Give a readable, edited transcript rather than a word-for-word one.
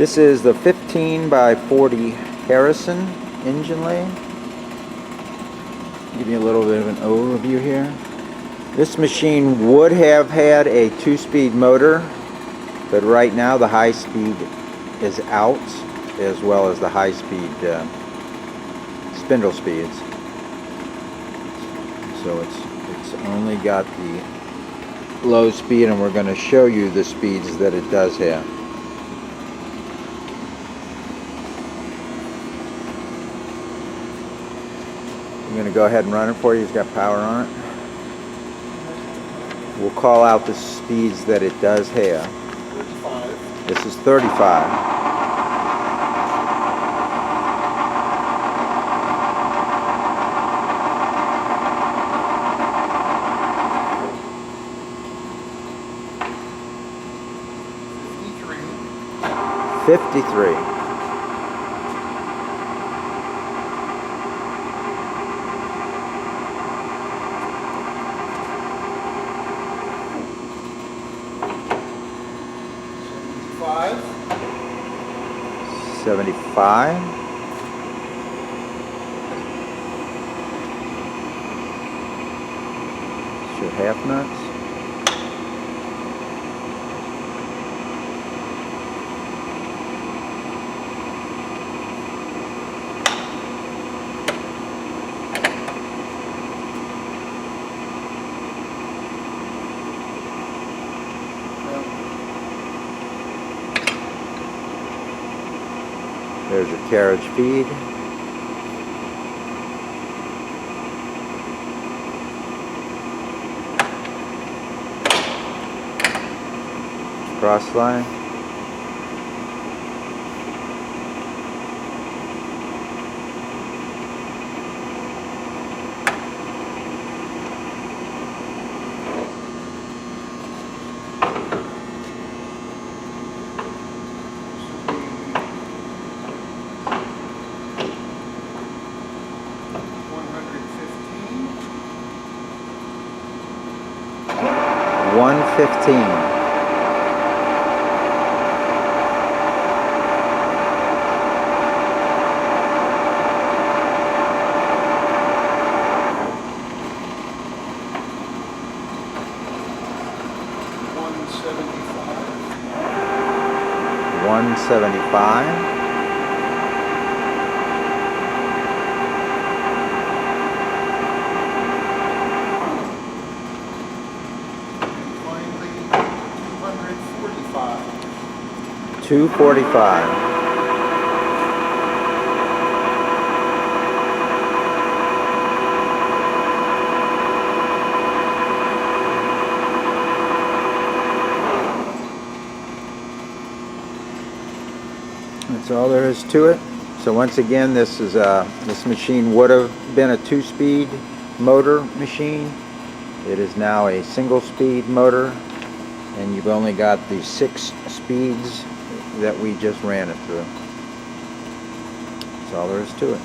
This is the 15 by 40 Harrison engine lathe. Give you a little bit of an overview here. This machine would have had a 2-speed motor, but right now the high speed is out, as well as the high speed spindle speeds. So it's only got the low speed, and we're going to show you the speeds that it does have. I'm going to go ahead and run it for you. It's got power on it. We'll call out the speeds that it does have. 35. This is 35. 53. Five. 75. It's your half nuts. 'Em. There's a carriage feed. Cross line. $115. $175. $245. That's all there is to it. So once again, this machine would have been a 2-speed motor machine. It is now a single-speed motor, and you've only got the 6 speeds that we just ran it through. That's all there is to it.